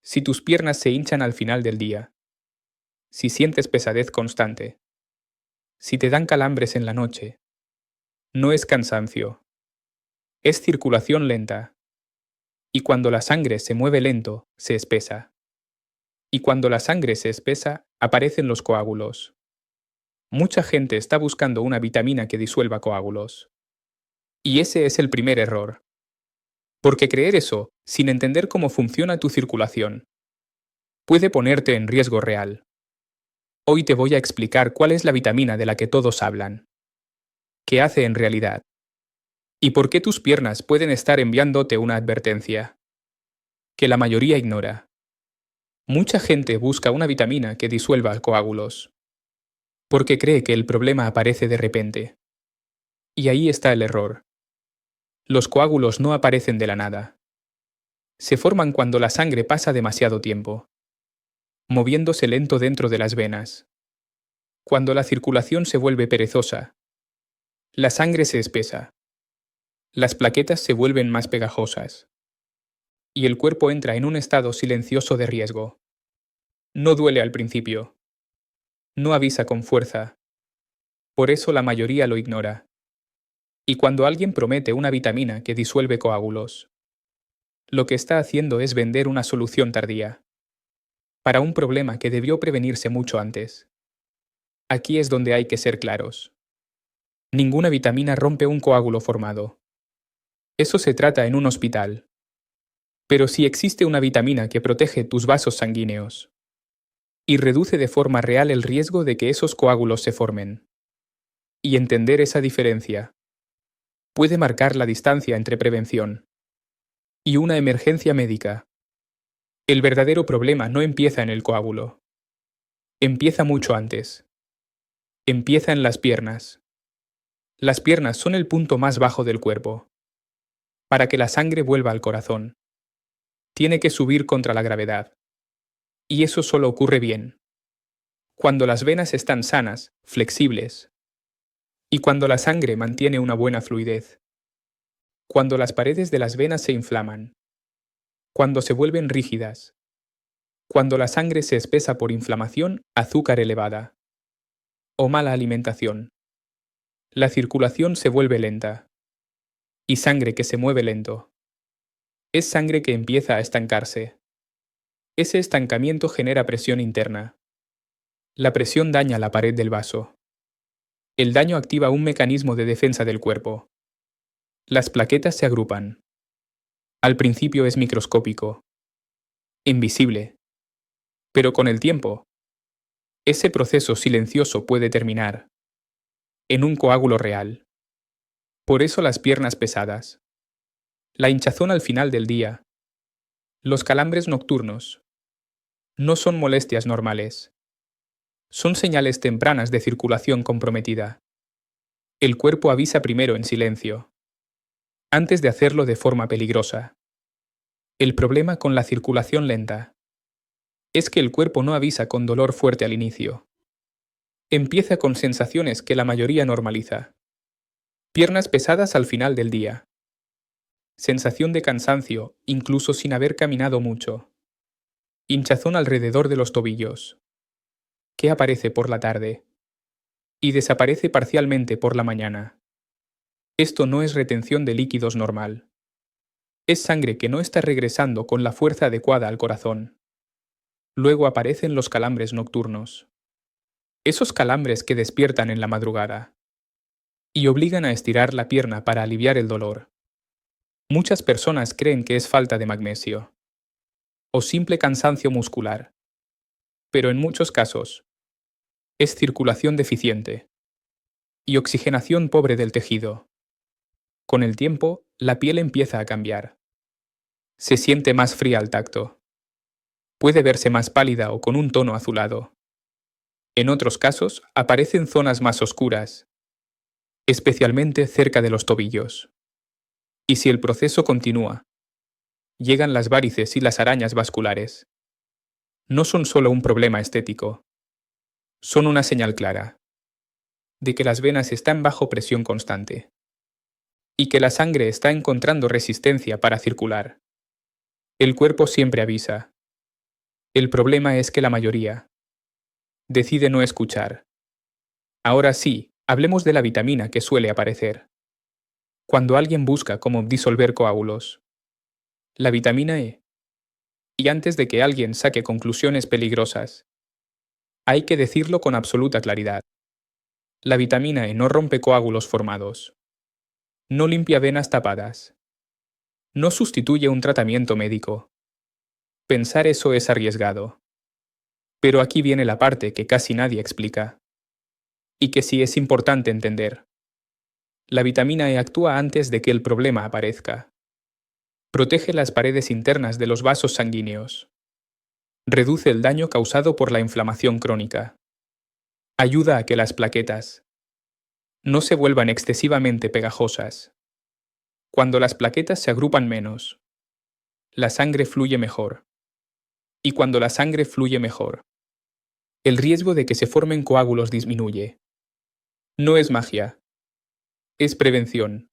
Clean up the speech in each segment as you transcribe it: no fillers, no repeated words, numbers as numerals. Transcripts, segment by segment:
Si tus piernas se hinchan al final del día, si sientes pesadez constante, si te dan calambres en la noche, no es cansancio, es circulación lenta. Y cuando la sangre se mueve lento, se espesa. Y cuando la sangre se espesa, aparecen los coágulos. Mucha gente está buscando una vitamina que disuelva coágulos. Y ese es el primer error. Porque creer eso, sin entender cómo funciona tu circulación, puede ponerte en riesgo real. Hoy te voy a explicar cuál es la vitamina de la que todos hablan. ¿Qué hace en realidad? ¿Y por qué tus piernas pueden estar enviándote una advertencia que la mayoría ignora? Mucha gente busca una vitamina que disuelva coágulos, porque cree que el problema aparece de repente. Y ahí está el error. Los coágulos no aparecen de la nada. Se forman cuando la sangre pasa demasiado tiempo, moviéndose lento dentro de las venas. Cuando la circulación se vuelve perezosa, la sangre se espesa, las plaquetas se vuelven más pegajosas, y el cuerpo entra en un estado silencioso de riesgo. No duele al principio. No avisa con fuerza. Por eso la mayoría lo ignora. Y cuando alguien promete una vitamina que disuelve coágulos, lo que está haciendo es vender una solución tardía, para un problema que debió prevenirse mucho antes. Aquí es donde hay que ser claros. Ninguna vitamina rompe un coágulo formado. Eso se trata en un hospital. Pero si existe una vitamina que protege tus vasos sanguíneos y reduce de forma real el riesgo de que esos coágulos se formen. Y entender esa diferencia puede marcar la distancia entre prevención y una emergencia médica. El verdadero problema no empieza en el coágulo. Empieza mucho antes. Empieza en las piernas. Las piernas son el punto más bajo del cuerpo. Para que la sangre vuelva al corazón, tiene que subir contra la gravedad. Y eso solo ocurre bien cuando las venas están sanas, flexibles, y cuando la sangre mantiene una buena fluidez. Cuando las paredes de las venas se inflaman, cuando se vuelven rígidas, cuando la sangre se espesa por inflamación, azúcar elevada o mala alimentación. La circulación se vuelve lenta. Y sangre que se mueve lento es sangre que empieza a estancarse. Ese estancamiento genera presión interna. La presión daña la pared del vaso. El daño activa un mecanismo de defensa del cuerpo. Las plaquetas se agrupan. Al principio es microscópico, invisible. Pero con el tiempo, ese proceso silencioso puede terminar en un coágulo real. Por eso las piernas pesadas, la hinchazón al final del día, los calambres nocturnos, no son molestias normales. Son señales tempranas de circulación comprometida. El cuerpo avisa primero en silencio, antes de hacerlo de forma peligrosa. El problema con la circulación lenta es que el cuerpo no avisa con dolor fuerte al inicio. Empieza con sensaciones que la mayoría normaliza. Piernas pesadas al final del día. Sensación de cansancio, incluso sin haber caminado mucho. Hinchazón alrededor de los tobillos, que aparece por la tarde y desaparece parcialmente por la mañana. Esto no es retención de líquidos normal. Es sangre que no está regresando con la fuerza adecuada al corazón. Luego aparecen los calambres nocturnos. Esos calambres que despiertan en la madrugada y obligan a estirar la pierna para aliviar el dolor. Muchas personas creen que es falta de magnesio o simple cansancio muscular, pero en muchos casos es circulación deficiente y oxigenación pobre del tejido. Con el tiempo, la piel empieza a cambiar. Se siente más fría al tacto. Puede verse más pálida o con un tono azulado. En otros casos, aparecen zonas más oscuras, especialmente cerca de los tobillos. Y si el proceso continúa, llegan las varices y las arañas vasculares. No son solo un problema estético, son una señal clara de que las venas están bajo presión constante y que la sangre está encontrando resistencia para circular. El cuerpo siempre avisa, El problema es que la mayoría decide no escuchar. Ahora sí, hablemos de la vitamina que suele aparecer cuando alguien busca cómo disolver coágulos. La vitamina E. Y antes de que alguien saque conclusiones peligrosas, hay que decirlo con absoluta claridad. La vitamina E no rompe coágulos formados. No limpia venas tapadas. No sustituye un tratamiento médico. Pensar eso es arriesgado. Pero aquí viene la parte que casi nadie explica. Y que sí es importante entender. La vitamina E actúa antes de que el problema aparezca. Protege las paredes internas de los vasos sanguíneos. Reduce el daño causado por la inflamación crónica. Ayuda a que las plaquetas no se vuelvan excesivamente pegajosas. Cuando las plaquetas se agrupan menos, la sangre fluye mejor. Y cuando la sangre fluye mejor, el riesgo de que se formen coágulos disminuye. No es magia. Es prevención.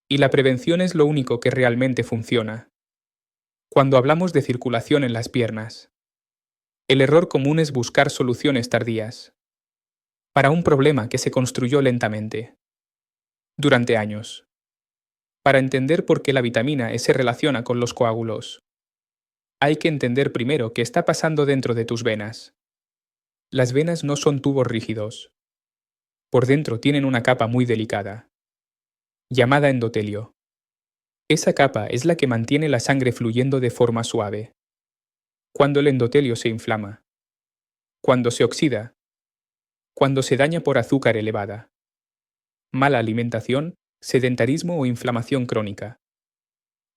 Y la prevención es lo único que realmente funciona. Cuando hablamos de circulación en las piernas, el error común es buscar soluciones tardías para un problema que se construyó lentamente, durante años. Para entender por qué la vitamina E se relaciona con los coágulos, hay que entender primero qué está pasando dentro de tus venas. Las venas no son tubos rígidos. Por dentro tienen una capa muy delicada, llamada endotelio. Esa capa es la que mantiene la sangre fluyendo de forma suave. Cuando el endotelio se inflama, cuando se oxida, cuando se daña por azúcar elevada, mala alimentación, sedentarismo o inflamación crónica,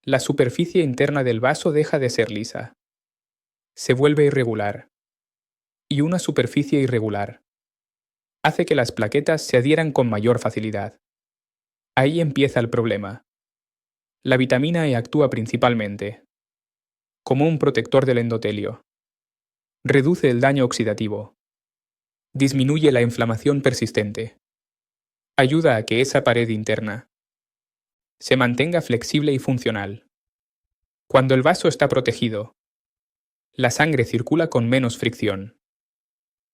la superficie interna del vaso deja de ser lisa. Se vuelve irregular. Y una superficie irregular hace que las plaquetas se adhieran con mayor facilidad. Ahí empieza el problema. La vitamina E actúa principalmente como un protector del endotelio. Reduce el daño oxidativo. Disminuye la inflamación persistente. Ayuda a que esa pared interna se mantenga flexible y funcional. Cuando el vaso está protegido, la sangre circula con menos fricción.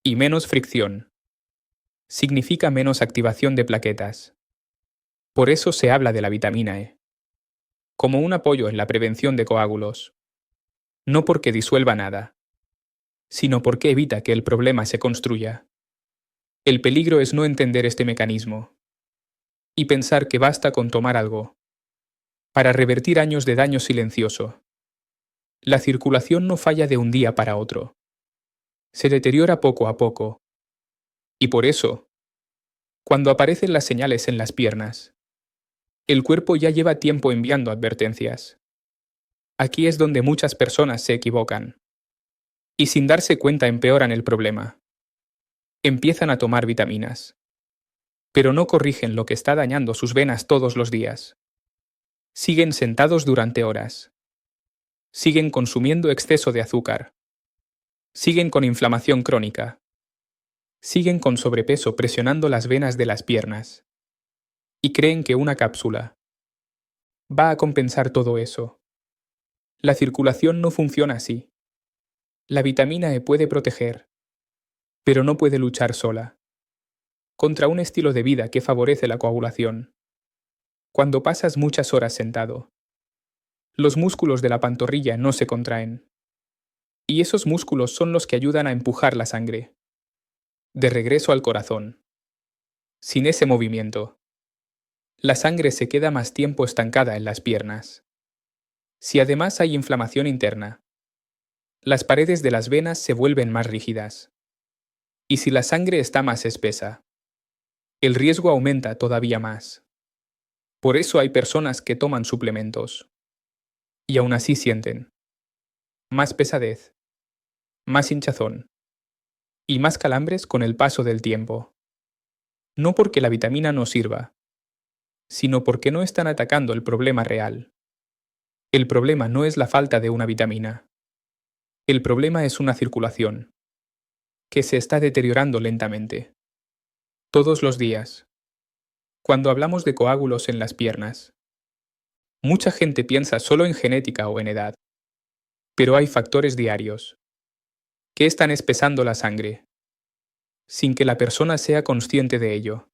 Y menos fricción significa menos activación de plaquetas. Por eso se habla de la vitamina E como un apoyo en la prevención de coágulos. No porque disuelva nada, sino porque evita que el problema se construya. El peligro es no entender este mecanismo y pensar que basta con tomar algo para revertir años de daño silencioso. La circulación no falla de un día para otro. Se deteriora poco a poco. Y por eso, cuando aparecen las señales en las piernas, el cuerpo ya lleva tiempo enviando advertencias. Aquí es donde muchas personas se equivocan. Y sin darse cuenta empeoran el problema. Empiezan a tomar vitaminas. Pero no corrigen lo que está dañando sus venas todos los días. Siguen sentados durante horas. Siguen consumiendo exceso de azúcar. Siguen con inflamación crónica. Siguen con sobrepeso presionando las venas de las piernas. Y creen que una cápsula va a compensar todo eso. La circulación no funciona así. La vitamina E puede proteger, pero no puede luchar sola contra un estilo de vida que favorece la coagulación. Cuando pasas muchas horas sentado, los músculos de la pantorrilla no se contraen. Y esos músculos son los que ayudan a empujar la sangre de regreso al corazón. Sin ese movimiento, la sangre se queda más tiempo estancada en las piernas. Si además hay inflamación interna, las paredes de las venas se vuelven más rígidas. Y si la sangre está más espesa, el riesgo aumenta todavía más. Por eso hay personas que toman suplementos y aún así sienten más pesadez, más hinchazón y más calambres con el paso del tiempo. No porque la vitamina no sirva, sino porque no están atacando el problema real. El problema no es la falta de una vitamina. El problema es una circulación que se está deteriorando lentamente. Todos los días. Cuando hablamos de coágulos en las piernas, mucha gente piensa solo en genética o en edad. Pero hay factores diarios que están espesando la sangre, sin que la persona sea consciente de ello.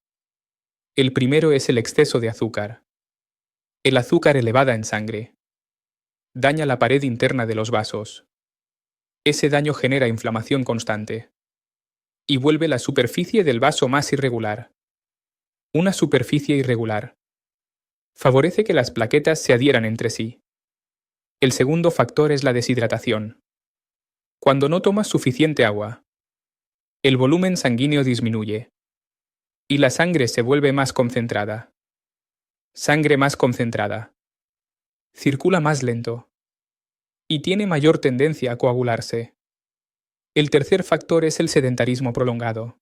El primero es el exceso de azúcar. El azúcar elevada en sangre daña la pared interna de los vasos. Ese daño genera inflamación constante y vuelve la superficie del vaso más irregular. Una superficie irregular favorece que las plaquetas se adhieran entre sí. El segundo factor es la deshidratación. Cuando no tomas suficiente agua, el volumen sanguíneo disminuye y la sangre se vuelve más concentrada. Sangre más concentrada. Circula más lento y tiene mayor tendencia a coagularse. El tercer factor es el sedentarismo prolongado.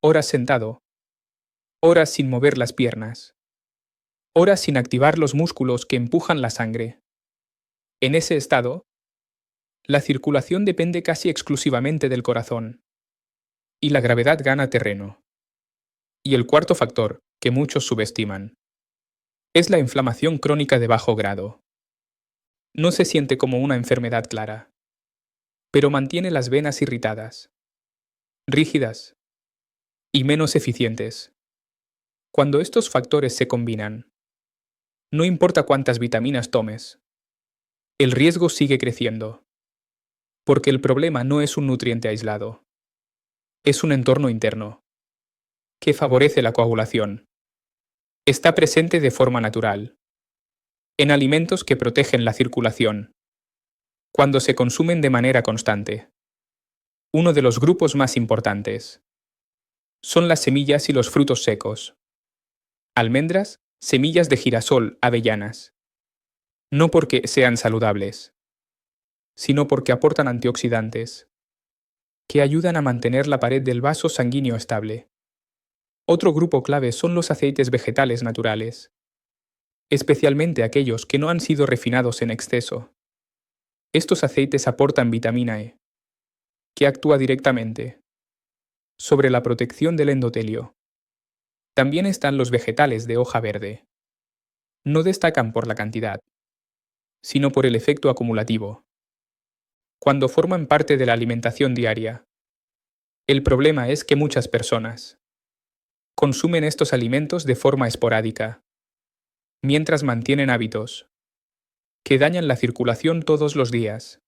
Horas sentado. Horas sin mover las piernas. Horas sin activar los músculos que empujan la sangre. En ese estado, la circulación depende casi exclusivamente del corazón, y la gravedad gana terreno. Y el cuarto factor, que muchos subestiman, es la inflamación crónica de bajo grado. No se siente como una enfermedad clara, pero mantiene las venas irritadas, rígidas y menos eficientes. Cuando estos factores se combinan, no importa cuántas vitaminas tomes, el riesgo sigue creciendo, porque el problema no es un nutriente aislado, es un entorno interno, que favorece la coagulación. Está presente de forma natural, en alimentos que protegen la circulación, cuando se consumen de manera constante. Uno de los grupos más importantes son las semillas y los frutos secos. Almendras, semillas de girasol, avellanas. No porque sean saludables, sino porque aportan antioxidantes, que ayudan a mantener la pared del vaso sanguíneo estable. Otro grupo clave son los aceites vegetales naturales, especialmente aquellos que no han sido refinados en exceso. Estos aceites aportan vitamina E, que actúa directamente sobre la protección del endotelio. También están los vegetales de hoja verde. No destacan por la cantidad, sino por el efecto acumulativo. Cuando forman parte de la alimentación diaria, el problema es que muchas personas consumen estos alimentos de forma esporádica, mientras mantienen hábitos que dañan la circulación todos los días.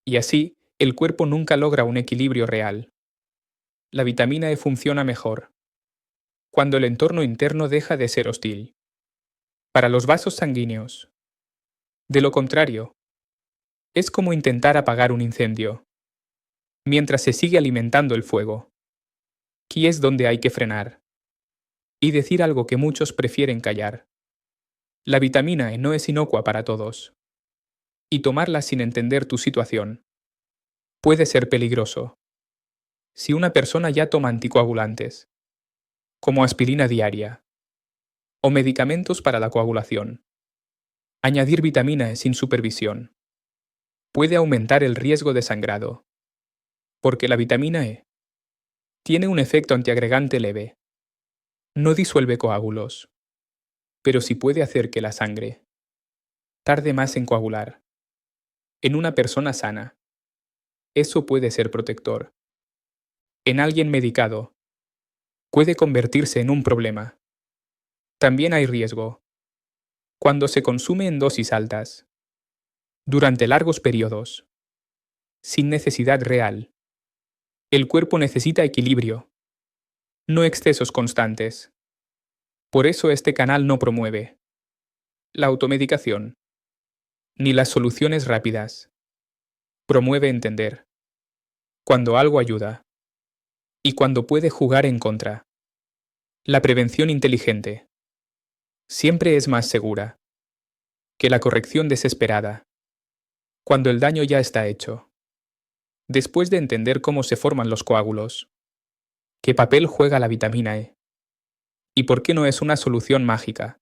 Y así, el cuerpo nunca logra un equilibrio real. La vitamina E funciona mejor cuando el entorno interno deja de ser hostil para los vasos sanguíneos. De lo contrario, es como intentar apagar un incendio mientras se sigue alimentando el fuego. Aquí es donde hay que frenar y decir algo que muchos prefieren callar. La vitamina E no es inocua para todos, y tomarla sin entender tu situación puede ser peligroso. Si una persona ya toma anticoagulantes, como aspirina diaria, o medicamentos para la coagulación, añadir vitamina E sin supervisión puede aumentar el riesgo de sangrado, porque la vitamina E tiene un efecto antiagregante leve. No disuelve coágulos, pero sí puede hacer que la sangre tarde más en coagular. En una persona sana, eso puede ser protector. En alguien medicado, puede convertirse en un problema. También hay riesgo cuando se consume en dosis altas, durante largos periodos, sin necesidad real. El cuerpo necesita equilibrio, no excesos constantes. Por eso este canal no promueve la automedicación, ni las soluciones rápidas. Promueve entender cuando algo ayuda y cuando puede jugar en contra. La prevención inteligente siempre es más segura que la corrección desesperada, cuando el daño ya está hecho. Después de entender cómo se forman los coágulos, qué papel juega la vitamina E y por qué no es una solución mágica,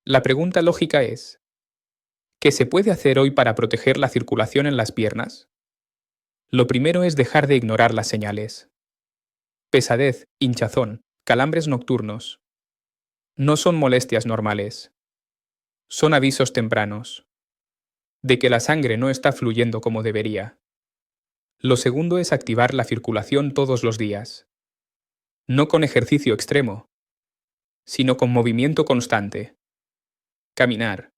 la pregunta lógica es, ¿qué se puede hacer hoy para proteger la circulación en las piernas? Lo primero es dejar de ignorar las señales. Pesadez, hinchazón, calambres nocturnos. No son molestias normales. Son avisos tempranos de que la sangre no está fluyendo como debería. Lo segundo es activar la circulación todos los días. No con ejercicio extremo, sino con movimiento constante. Caminar.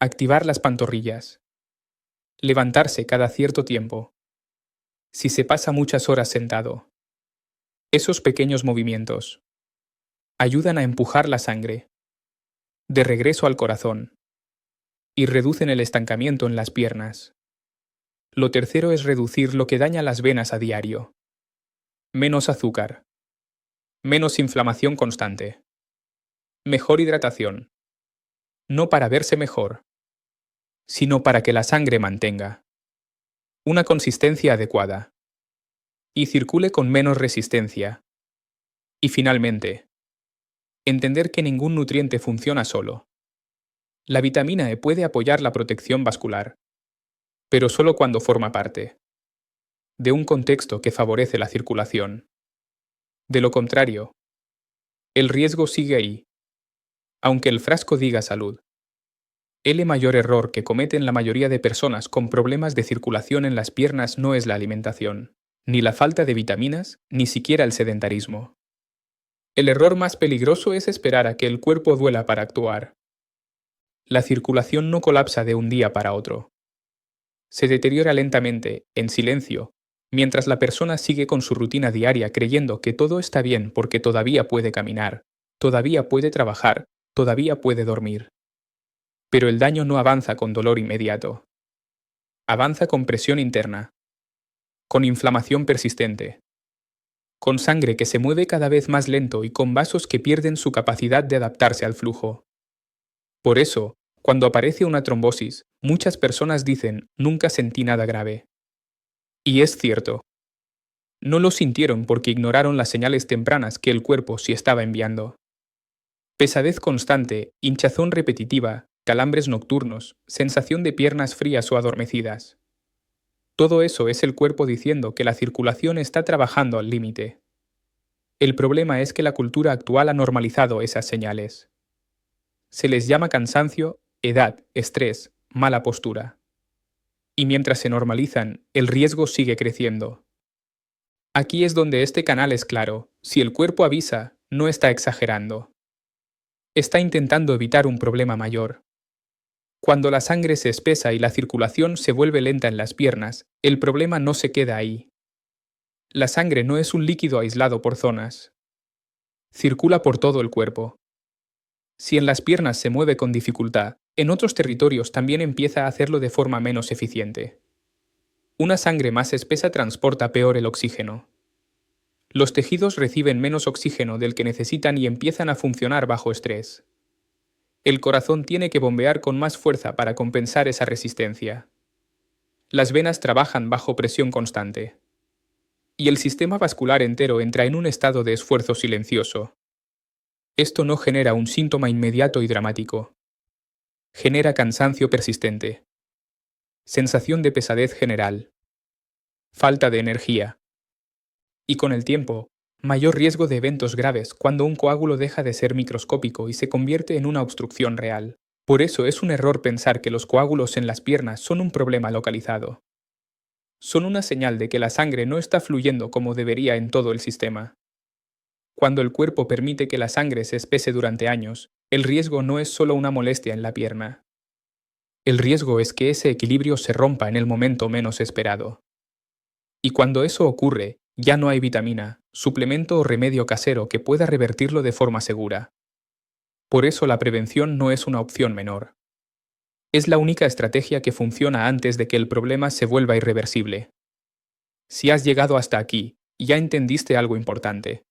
Activar las pantorrillas. Levantarse cada cierto tiempo. Si se pasa muchas horas sentado. Esos pequeños movimientos ayudan a empujar la sangre de regreso al corazón y reducen el estancamiento en las piernas. Lo tercero es reducir lo que daña las venas a diario. Menos azúcar. Menos inflamación constante. Mejor hidratación. No para verse mejor, sino para que la sangre mantenga una consistencia adecuada y circule con menos resistencia. Y finalmente, entender que ningún nutriente funciona solo. La vitamina E puede apoyar la protección vascular, pero solo cuando forma parte de un contexto que favorece la circulación. De lo contrario, el riesgo sigue ahí, aunque el frasco diga salud. El mayor error que cometen la mayoría de personas con problemas de circulación en las piernas no es la alimentación, ni la falta de vitaminas, ni siquiera el sedentarismo. El error más peligroso es esperar a que el cuerpo duela para actuar. La circulación no colapsa de un día para otro. Se deteriora lentamente, en silencio, mientras la persona sigue con su rutina diaria creyendo que todo está bien porque todavía puede caminar, todavía puede trabajar, todavía puede dormir. Pero el daño no avanza con dolor inmediato. Avanza con presión interna, con inflamación persistente, con sangre que se mueve cada vez más lento y con vasos que pierden su capacidad de adaptarse al flujo. Por eso, cuando aparece una trombosis, muchas personas dicen, nunca sentí nada grave. Y es cierto. No lo sintieron porque ignoraron las señales tempranas que el cuerpo sí estaba enviando. Pesadez constante, hinchazón repetitiva, calambres nocturnos, sensación de piernas frías o adormecidas. Todo eso es el cuerpo diciendo que la circulación está trabajando al límite. El problema es que la cultura actual ha normalizado esas señales. Se les llama cansancio, edad, estrés, mala postura. Y mientras se normalizan, el riesgo sigue creciendo. Aquí es donde este canal es claro: si el cuerpo avisa, no está exagerando. Está intentando evitar un problema mayor. Cuando la sangre se espesa y la circulación se vuelve lenta en las piernas, el problema no se queda ahí. La sangre no es un líquido aislado por zonas. Circula por todo el cuerpo. Si en las piernas se mueve con dificultad, en otros territorios también empieza a hacerlo de forma menos eficiente. Una sangre más espesa transporta peor el oxígeno. Los tejidos reciben menos oxígeno del que necesitan y empiezan a funcionar bajo estrés. El corazón tiene que bombear con más fuerza para compensar esa resistencia. Las venas trabajan bajo presión constante. Y el sistema vascular entero entra en un estado de esfuerzo silencioso. Esto no genera un síntoma inmediato y dramático. Genera cansancio persistente. Sensación de pesadez general. Falta de energía. Y con el tiempo, mayor riesgo de eventos graves cuando un coágulo deja de ser microscópico y se convierte en una obstrucción real. Por eso es un error pensar que los coágulos en las piernas son un problema localizado. Son una señal de que la sangre no está fluyendo como debería en todo el sistema. Cuando el cuerpo permite que la sangre se espese durante años, el riesgo no es solo una molestia en la pierna. El riesgo es que ese equilibrio se rompa en el momento menos esperado. Y cuando eso ocurre, ya no hay vitamina, suplemento o remedio casero que pueda revertirlo de forma segura. Por eso la prevención no es una opción menor. Es la única estrategia que funciona antes de que el problema se vuelva irreversible. Si has llegado hasta aquí, ya entendiste algo importante.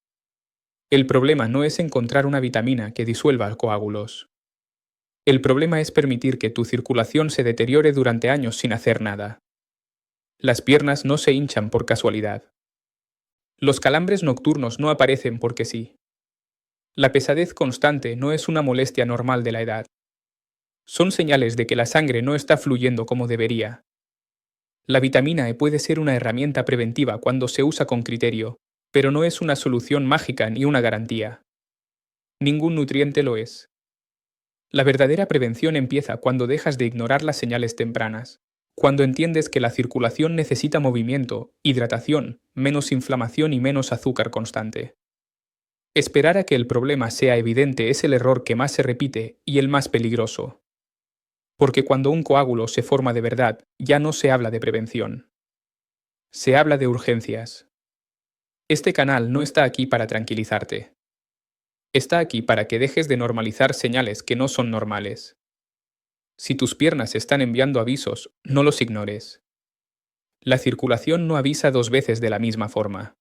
El problema no es encontrar una vitamina que disuelva coágulos. El problema es permitir que tu circulación se deteriore durante años sin hacer nada. Las piernas no se hinchan por casualidad. Los calambres nocturnos no aparecen porque sí. La pesadez constante no es una molestia normal de la edad. Son señales de que la sangre no está fluyendo como debería. La vitamina E puede ser una herramienta preventiva cuando se usa con criterio, pero no es una solución mágica ni una garantía. Ningún nutriente lo es. La verdadera prevención empieza cuando dejas de ignorar las señales tempranas, Cuando entiendes que la circulación necesita movimiento, hidratación, menos inflamación y menos azúcar constante. Esperar a que el problema sea evidente es el error que más se repite y el más peligroso. Porque cuando un coágulo se forma de verdad, ya no se habla de prevención. Se habla de urgencias. Este canal no está aquí para tranquilizarte. Está aquí para que dejes de normalizar señales que no son normales. Si tus piernas están enviando avisos, no los ignores. La circulación no avisa dos veces de la misma forma.